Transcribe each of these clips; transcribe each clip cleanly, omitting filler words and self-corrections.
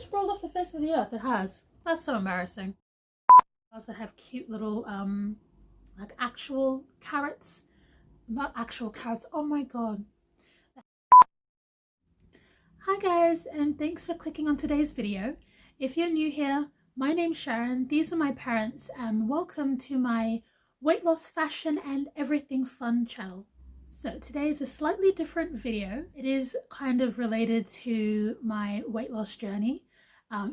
just rolled off the face of the earth. It has. That's so embarrassing. Bars that have cute little like actual carrots. Not actual carrots. Oh my god. Hi guys, and thanks for clicking on today's video. If you're new here, my name's Sharon, these are my parents, and welcome to my weight loss, fashion and everything fun channel. So today is a slightly different video. It is kind of related to my weight loss journey.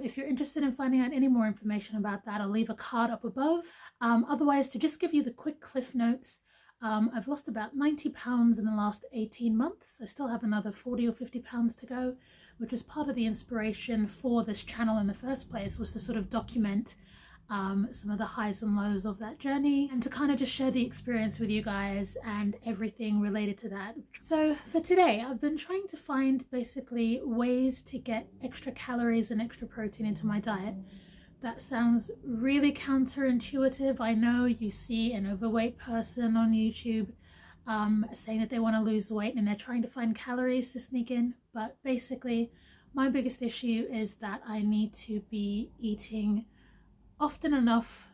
If you're interested in finding out any more information about that, I'll leave a card up above. Otherwise, to just give you the quick cliff notes, I've lost about 90 pounds in the last 18 months. I still have another 40 or 50 pounds to go, which was part of the inspiration for this channel in the first place, was to sort of document some of the highs and lows of that journey and to kind of just share the experience with you guys and everything related to that. So for today, I've been trying to find basically ways to get extra calories and extra protein into my diet. That sounds really counterintuitive. I know you see an overweight person on YouTube saying that they want to lose weight and they're trying to find calories to sneak in, but basically my biggest issue is that I need to be eating often enough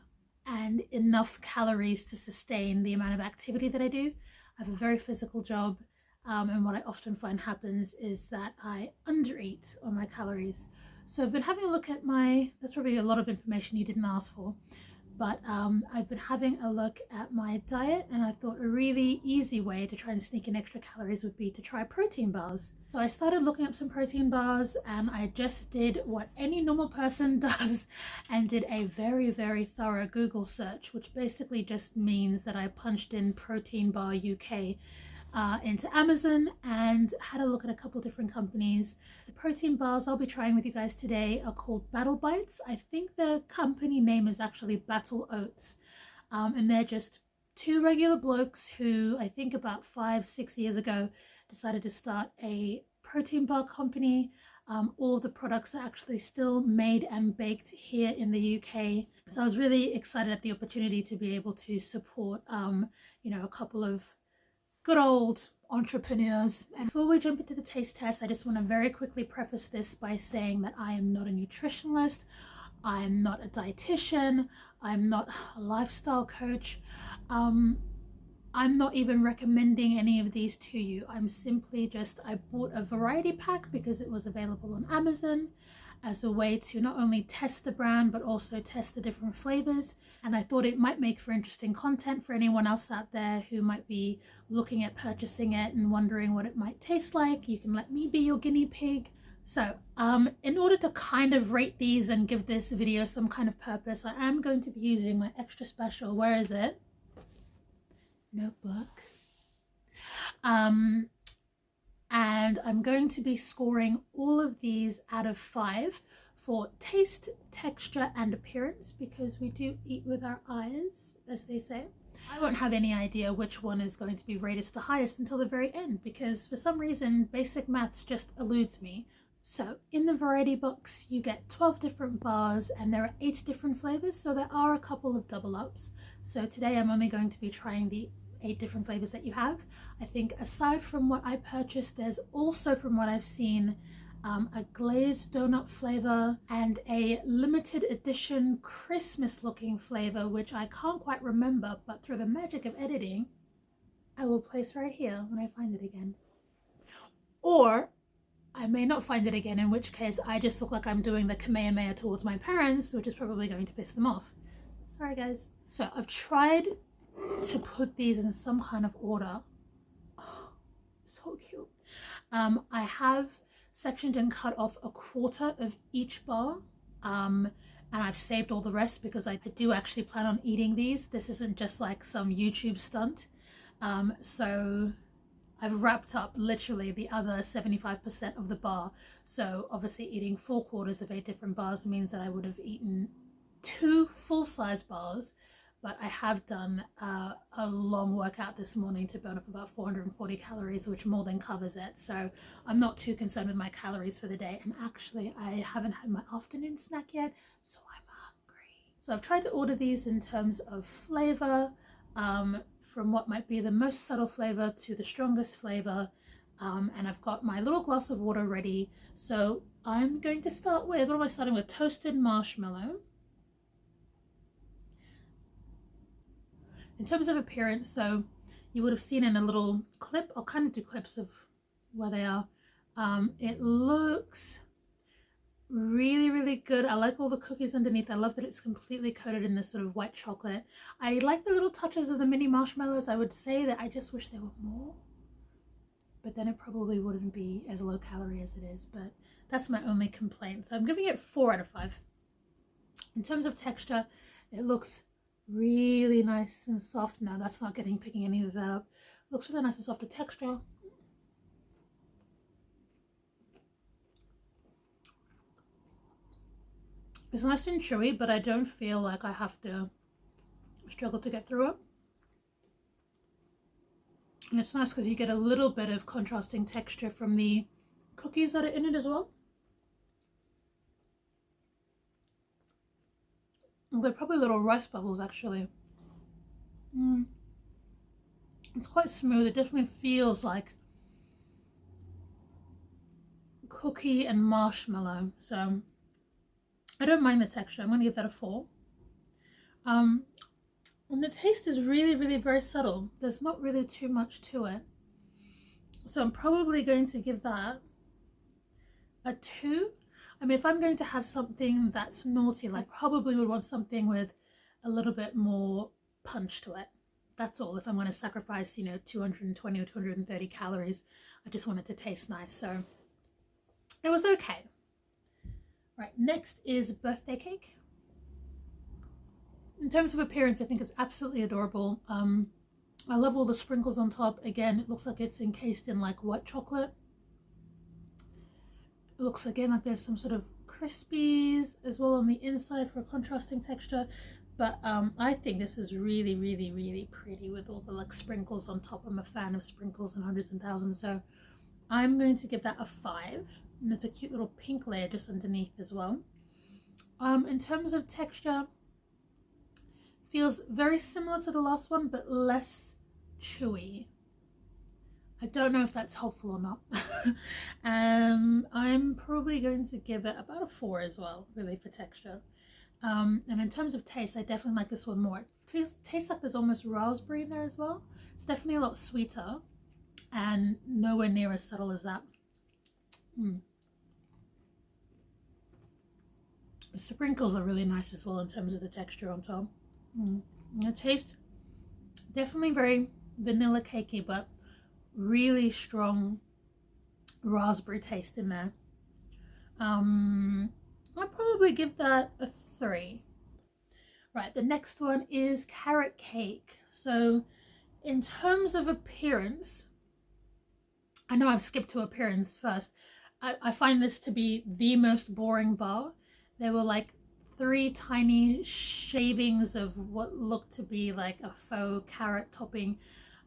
and enough calories to sustain the amount of activity that I do. I have a very physical job, and what I often find happens is that I undereat on my calories. So I've been having a look at that's probably a lot of information you didn't ask for, but I've been having a look at my diet, and I thought a really easy way to try and sneak in extra calories would be to try protein bars. So I started looking up some protein bars, and I just did what any normal person does and did a very, very thorough Google search, which basically just means that I punched in protein bar UK into Amazon and had a look at a couple different companies. The protein bars I'll be trying with you guys today are called Battle Bites. I think the company name is actually Battle Oats, and they're just two regular blokes who I think about 5-6 years ago decided to start a protein bar company. All of the products are actually still made and baked here in the UK, so I was really excited at the opportunity to be able to support you know, a couple of good old entrepreneurs. And before we jump into the taste test, I just want to very quickly preface this by saying that I am not a nutritionalist, I'm not a dietitian, I'm not a lifestyle coach, I'm not even recommending any of these to you. I'm simply just, I bought a variety pack because it was available on Amazon as a way to not only test the brand but also test the different flavors, and I thought it might make for interesting content for anyone else out there who might be looking at purchasing it and wondering what it might taste like. You can let me be your guinea pig. So in order to kind of rate these and give this video some kind of purpose, I am going to be using my extra special, where is it, notebook, and I'm going to be scoring all of these out of 5 for taste, texture and appearance, because we do eat with our eyes, as they say. I won't have any idea which one is going to be rated the highest until the very end, because for some reason basic maths just eludes me. So in the variety box you get 12 different bars and there are 8 different flavors, so there are a couple of double ups. So today I'm only going to be trying the 8 different flavors that you have. I think aside from what I purchased, there's also, from what I've seen, a glazed donut flavor and a limited edition Christmas looking flavor, which I can't quite remember, but through the magic of editing I will place right here when I find it again. Or I may not find it again, in which case I just look like I'm doing the Kamehameha towards my parents, which is probably going to piss them off. Sorry guys. So I've tried to put these in some kind of order. Oh, so cute. I have sectioned and cut off a quarter of each bar, and I've saved all the rest because I do actually plan on eating these. This isn't just like some YouTube stunt. So I've wrapped up literally the other 75% of the bar. So obviously eating 4/4 of 8 different bars means that I would have eaten 2 full-size bars, but I have done a long workout this morning to burn off about 440 calories, which more than covers it. So I'm not too concerned with my calories for the day. And actually, I haven't had my afternoon snack yet, so I'm hungry. So I've tried to order these in terms of flavor, from what might be the most subtle flavor to the strongest flavor. And I've got my little glass of water ready. So I'm going to start with, what am I starting with? Toasted marshmallow. In terms of appearance, so you would have seen in a little clip, I'll kind of do clips of where they are. It looks really good. I like all the cookies underneath. I love that it's completely coated in this sort of white chocolate. I like the little touches of the mini marshmallows. I would say that I just wish there were more, but then it probably wouldn't be as low calorie as it is, but that's my only complaint. So I'm giving it 4 out of 5. In terms of texture, it looks really nice and soft. Now that's not picking any of that up. Looks really nice and soft. The texture, it's nice and chewy, but I don't feel like I have to struggle to get through it. And it's nice because you get a little bit of contrasting texture from the cookies that are in it as well. They're probably little rice bubbles, actually. It's quite smooth. It definitely feels like cookie and marshmallow. So I don't mind the texture. I'm going to give that a 4. And the taste is really very subtle. There's not really too much to it. So I'm probably going to give that a 2. I mean, if I'm going to have something that's naughty, like probably would want something with a little bit more punch to it. That's all. If I'm going to sacrifice, 220 or 230 calories, I just want it to taste nice. So it was okay. Right, next is birthday cake. In terms of appearance, I think it's absolutely adorable. I love all the sprinkles on top. Again, it looks like it's encased in like white chocolate. It looks again like there's some sort of crispies as well on the inside for a contrasting texture. But I think this is really pretty with all the like sprinkles on top. I'm a fan of sprinkles and hundreds and thousands, so I'm going to give that a 5. And there's a cute little pink layer just underneath as well. In terms of texture, feels very similar to the last one, but less chewy. I don't know if that's helpful or not. I'm probably going to give it about a 4 as well, really, for texture. And in terms of taste, I definitely like this one more. It tastes like there's almost raspberry in there as well. It's definitely a lot sweeter and nowhere near as subtle as that. The sprinkles are really nice as well in terms of the texture on top. The taste, definitely very vanilla cakey, but really strong raspberry taste in there. I'd probably give that a 3. Right, the next one is carrot cake. So in terms of appearance, I know I've skipped to appearance first. I find this to be the most boring bar. There were like 3 tiny shavings of what looked to be like a faux carrot topping.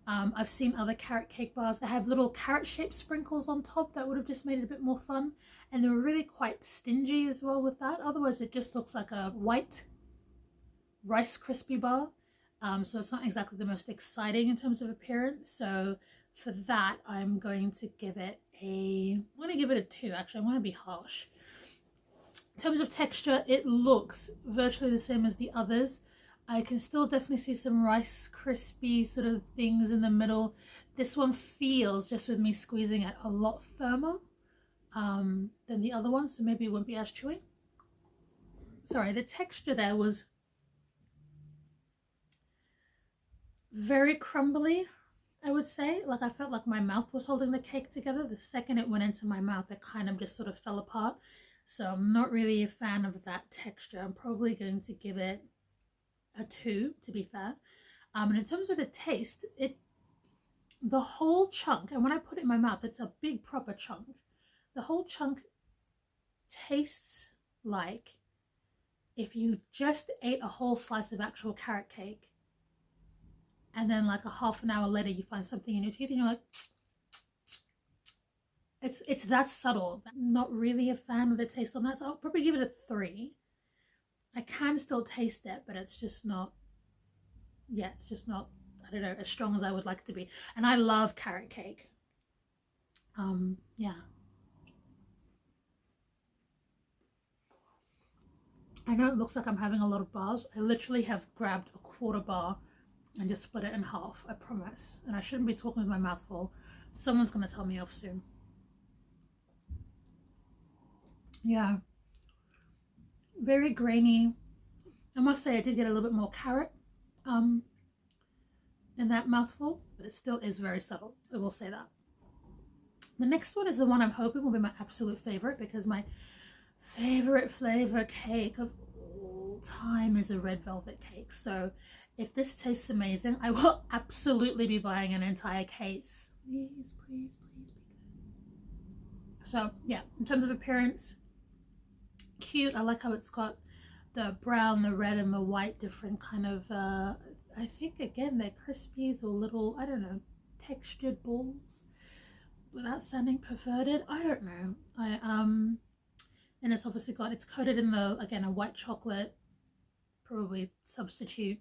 I've seen other carrot cake bars that have little carrot shaped sprinkles on top that would have just made it a bit more fun, and they were really quite stingy as well with that. Otherwise it just looks like a white Rice Krispie bar, so it's not exactly the most exciting in terms of appearance. So for that I'm going to give it a 2. Actually, I'm going to be harsh. In terms of texture, it looks virtually the same as the others. I can still definitely see some Rice Krispie sort of things in the middle. This one feels, just with me squeezing it, a lot firmer than the other one, so maybe it won't be as chewy. Sorry, the texture there was very crumbly, I would say. Like, I felt like my mouth was holding the cake together. The second it went into my mouth, it kind of just sort of fell apart. So I'm not really a fan of that texture. I'm probably going to give it a 2, to be fair. And in terms of the taste, the whole chunk, and when I put it in my mouth, it's a big proper chunk. The whole chunk tastes like if you just ate a whole slice of actual carrot cake, and then like a half an hour later you find something in your teeth and you're like, it's that subtle. I'm not really a fan of the taste on that, so I'll probably give it a 3. I can still taste it, but it's just not, it's just not, I don't know, as strong as I would like it to be. And I love carrot cake. Yeah. I know it looks like I'm having a lot of bars. I literally have grabbed a quarter bar and just split it in half, I promise. And I shouldn't be talking with my mouth full. Someone's gonna tell me off soon. Yeah, very grainy. I must say I did get a little bit more carrot in that mouthful, but it still is very subtle, I will say that. The next one is the one I'm hoping will be my absolute favorite, because my favorite flavor cake of all time is a red velvet cake. So if this tastes amazing, I will absolutely be buying an entire case. Please, please, please be good. So yeah, in terms of appearance, cute. I like how it's got the brown, the red, and the white different kind of I think again they're crispies or little, I don't know, textured balls without sounding perverted. I don't know. And it's obviously got, it's coated in the, again, a white chocolate, probably substitute,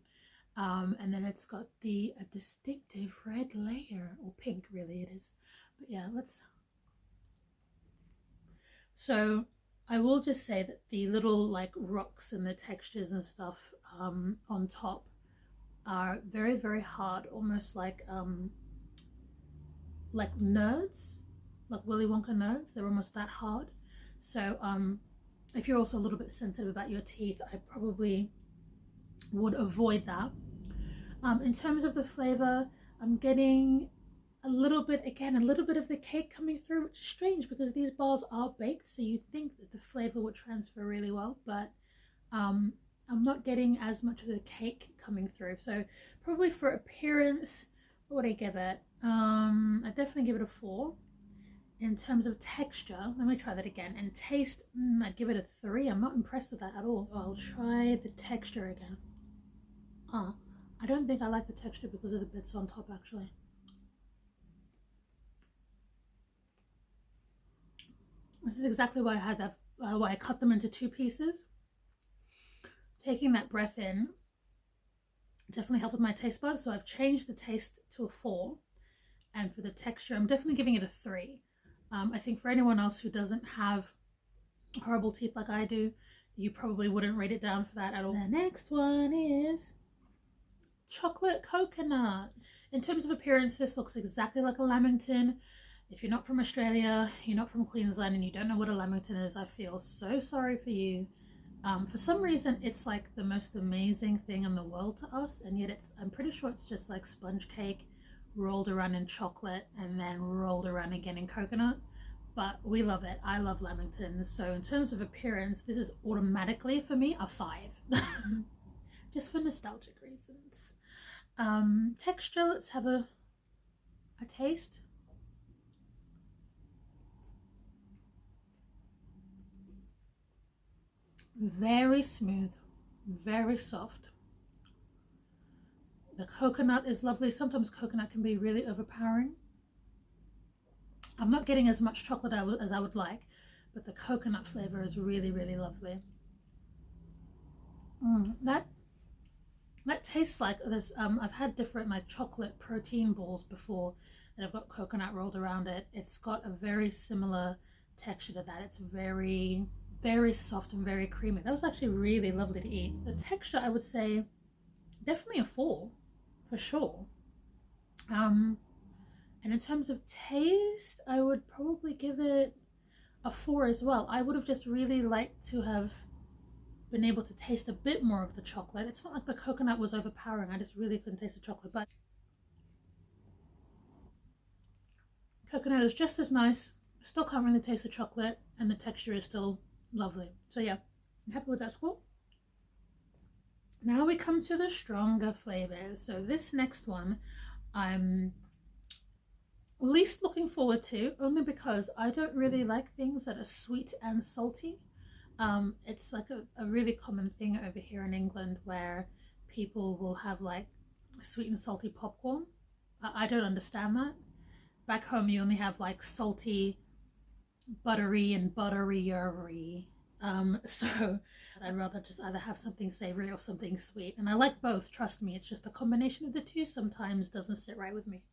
and then it's got a distinctive red layer, or pink really it is. But yeah, so I will just say that the little like rocks and the textures and stuff on top are very, very hard, almost like nerds, like Willy Wonka nerds. They're almost that hard. So if you're also a little bit sensitive about your teeth, I probably would avoid that. In terms of the flavor, I'm getting a little bit of the cake coming through, which is strange because these bars are baked, so you'd think that the flavor would transfer really well, but I'm not getting as much of the cake coming through. So probably for appearance, what would I give it? I'd definitely give it a 4. In terms of texture, let me try that again. And taste, I'd give it a 3. I'm not impressed with that at all. I'll try the texture again. I don't think I like the texture because of the bits on top, actually. This is exactly why I had that, why I cut them into 2 pieces. Taking that breath in definitely helped with my taste buds, so I've changed the taste to a 4. And for the texture, I'm definitely giving it a 3. I think for anyone else who doesn't have horrible teeth like I do, you probably wouldn't rate it down for that at all. The next one is chocolate coconut. In terms of appearance, this looks exactly like a lamington. If you're not from Australia, you're not from Queensland, and you don't know what a lamington is, I feel so sorry for you. For some reason, it's like the most amazing thing in the world to us, and yet I'm pretty sure it's just like sponge cake rolled around in chocolate and then rolled around again in coconut. But we love it. I love lamington. So in terms of appearance, this is automatically for me a 5. Just for nostalgic reasons. Texture, let's have a taste. Very smooth, very soft. The coconut is lovely. Sometimes coconut can be really overpowering. I'm not getting as much chocolate as I would like, but the coconut flavor is really, really lovely. That tastes like this. I've had different like chocolate protein balls before that have got coconut rolled around it. It's got a very similar texture to that. It's very, very soft and very creamy. That was actually really lovely to eat. The texture, I would say, definitely a 4 for sure. And in terms of taste, I would probably give it a 4 as well. I would have just really liked to have been able to taste a bit more of the chocolate. It's not like the coconut was overpowering. I just really couldn't taste the chocolate, but coconut is just as nice. Still can't really taste the chocolate, and the texture is still lovely. So yeah, I'm happy with that score. Now we come to the stronger flavors. So this next one I'm least looking forward to, only because I don't really like things that are sweet and salty. It's like a really common thing over here in England where people will have like sweet and salty popcorn. I don't understand that. Back home you only have like salty, buttery, and butterier. So I'd rather just either have something savory or something sweet, and I like both, trust me. It's just a combination of the two sometimes doesn't sit right with me,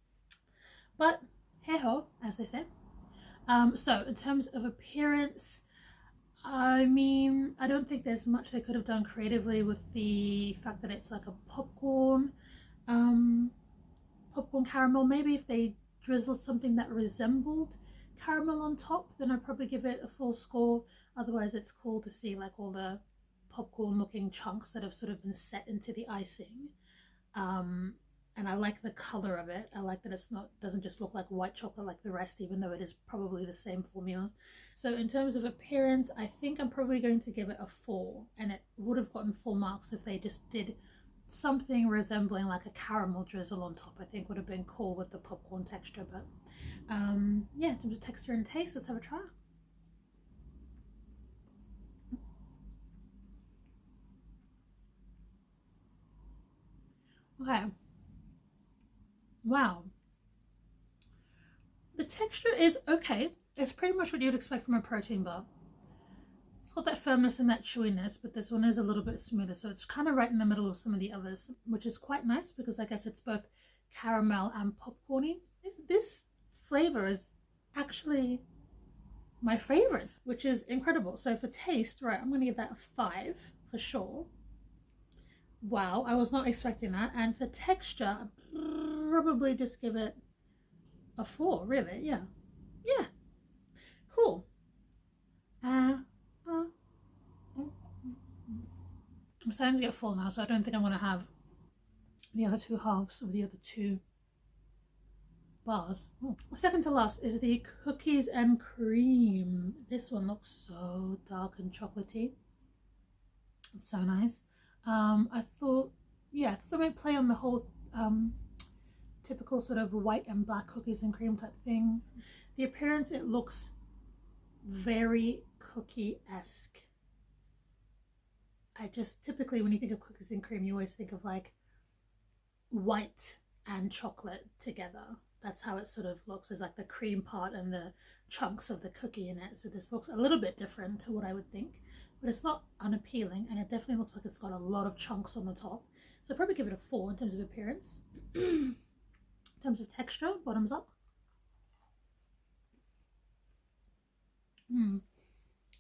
but hey ho, as they say. So in terms of appearance, I mean, I don't think there's much they could have done creatively with the fact that it's like a popcorn caramel. Maybe if they drizzled something that resembled caramel on top, then I'd probably give it a full score. Otherwise, it's cool to see like all the popcorn looking chunks that have sort of been set into the icing. And I like the color of it. I like that it's not, doesn't just look like white chocolate like the rest, even though it is probably the same formula. So in terms of appearance, I think I'm probably going to give it a 4, and it would have gotten full marks if they just did something resembling like a caramel drizzle on top. I think would have been cool with the popcorn texture. But yeah, in terms of texture and taste, let's have a try. Okay. Wow. The texture is okay. It's pretty much what you'd expect from a protein bar. It's got that firmness and that chewiness, but this one is a little bit smoother, so it's kind of right in the middle of some of the others, which is quite nice because I guess it's both caramel and popcorny. This flavor is actually my favorites, which is incredible. So for taste, right, I'm going to give that a 5 for sure. Wow, I was not expecting that. And for texture, I'd probably just give it a 4, really. Yeah. Cool. I'm starting to get full now, so I don't think I'm going to have the other 2 halves of the other 2 bars. Second to last is the cookies and cream. This one looks so dark and chocolatey. It's so nice. I thought I might play on the whole typical sort of white and black cookies and cream type thing. The appearance, it looks very cookie-esque. I just typically, when you think of cookies and cream, you always think of like white and chocolate together. That's how it sort of looks. There's like the cream part and the chunks of the cookie in it. So this looks a little bit different to what I would think, but it's not unappealing, and it definitely looks like it's got a lot of chunks on the top. So I'd probably give it a 4 in terms of appearance. In terms of texture, bottoms up.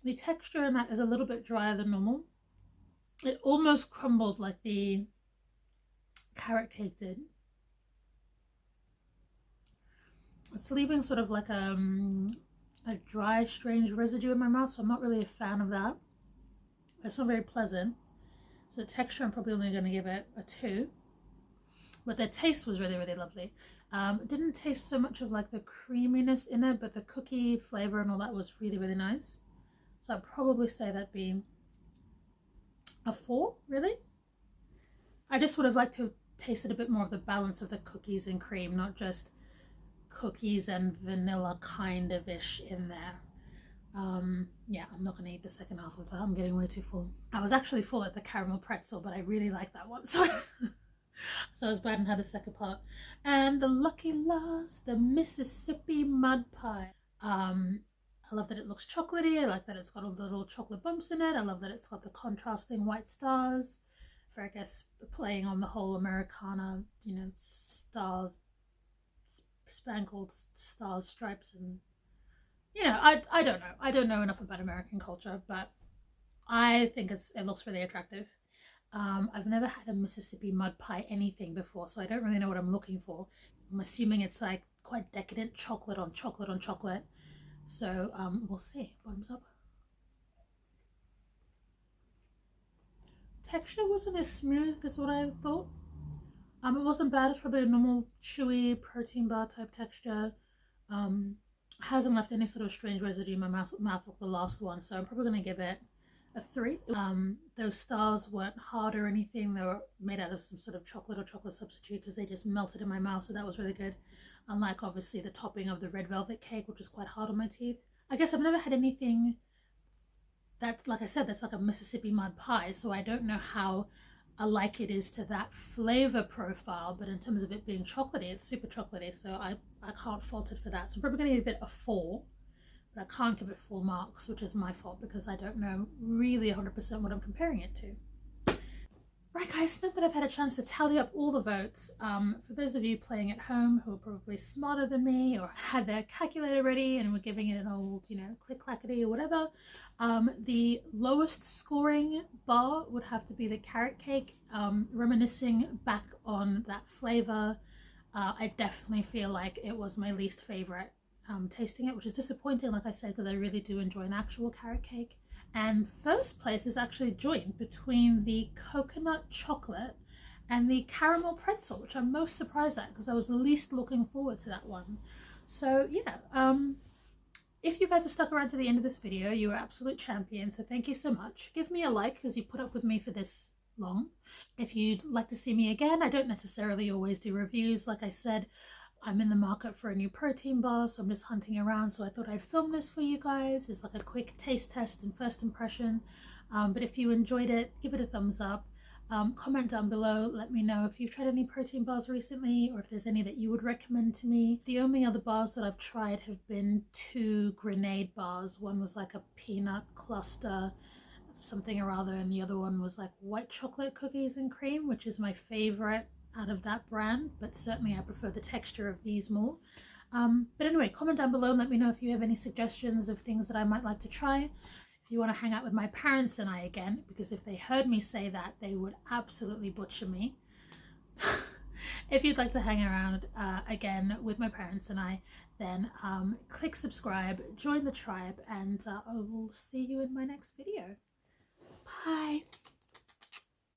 The texture in that is a little bit drier than normal. It almost crumbled like the carrot cake did. It's leaving sort of like a dry, strange residue in my mouth, so I'm not really a fan of that. It's not very pleasant. So the texture, I'm probably only going to give it a 2. But the taste was really, really lovely. It didn't taste so much of like the creaminess in it, but the cookie flavor and all that was really, really nice. So I'd probably say that'd be a 4, really. I just would have liked to have tasted a bit more of the balance of the cookies and cream, not just cookies and vanilla kind of ish in there. Yeah, I'm not going to eat the second half of that. I'm getting way too full. I was actually full at the caramel pretzel, but I really like that one, so I was glad I had a second part. And the lucky last, the Mississippi mud pie. I love that it looks chocolatey. I like that it's got all the little chocolate bumps in it. I love that it's got the contrasting white stars for, I guess, playing on the whole Americana, you know, stars, spangled stars, stripes, and you know, I don't know. I don't know enough about American culture, but I think it looks really attractive. I've never had a Mississippi mud pie anything before, so I don't really know what I'm looking for. I'm assuming it's like quite decadent chocolate on chocolate on chocolate. So we'll see. Bottoms up. Texture wasn't as smooth as what I thought. It wasn't bad. It's probably a normal chewy protein bar type texture. Hasn't left any sort of strange residue in my mouth like the last one, so I'm probably going to give it a 3. Those stars weren't hard or anything. They were made out of some sort of chocolate or chocolate substitute because they just melted in my mouth, so that was really good. Unlike obviously the topping of the red velvet cake, which is quite hard on my teeth. I guess I've never had anything that, like I said, that's like a Mississippi mud pie, so I don't know how alike it is to that flavor profile, but in terms of it being chocolatey, it's super chocolatey, so I can't fault it for that. So I'm probably going to give it a 4, but I can't give it full marks, which is my fault because I don't know really 100% what I'm comparing it to. Right guys, now that I've had a chance to tally up all the votes, for those of you playing at home who are probably smarter than me or had their calculator ready and were giving it an old, you know, click-clackety or whatever, the lowest scoring bar would have to be the carrot cake, reminiscing back on that flavor. I definitely feel like it was my least favorite tasting it, which is disappointing, like I said, because I really do enjoy an actual carrot cake. And first place is actually joined between the coconut chocolate and the caramel pretzel, which I'm most surprised at because I was least looking forward to that one. So yeah, if you guys have stuck around to the end of this video, you are absolute champions, so thank you so much. Give me a like because you put up with me for this long. If you'd like to see me again, I don't necessarily always do reviews. Like I said, I'm in the market for a new protein bar, so I'm just hunting around, so I thought I'd film this for you guys. It's like a quick taste test and first impression. But if you enjoyed it, give it a thumbs up. Comment down below, let me know if you've tried any protein bars recently or if there's any that you would recommend to me. The only other bars that I've tried have been 2 grenade bars. One was like a peanut cluster something or other, and the other one was like white chocolate cookies and cream, which is my favorite out of that brand, but certainly I prefer the texture of these more. But anyway, comment down below and let me know if you have any suggestions of things that I might like to try. If you want to hang out with my parents and I again, because if they heard me say that, they would absolutely butcher me. If you'd like to hang around again with my parents and I, then click subscribe, join the tribe, and I will see you in my next video. Bye.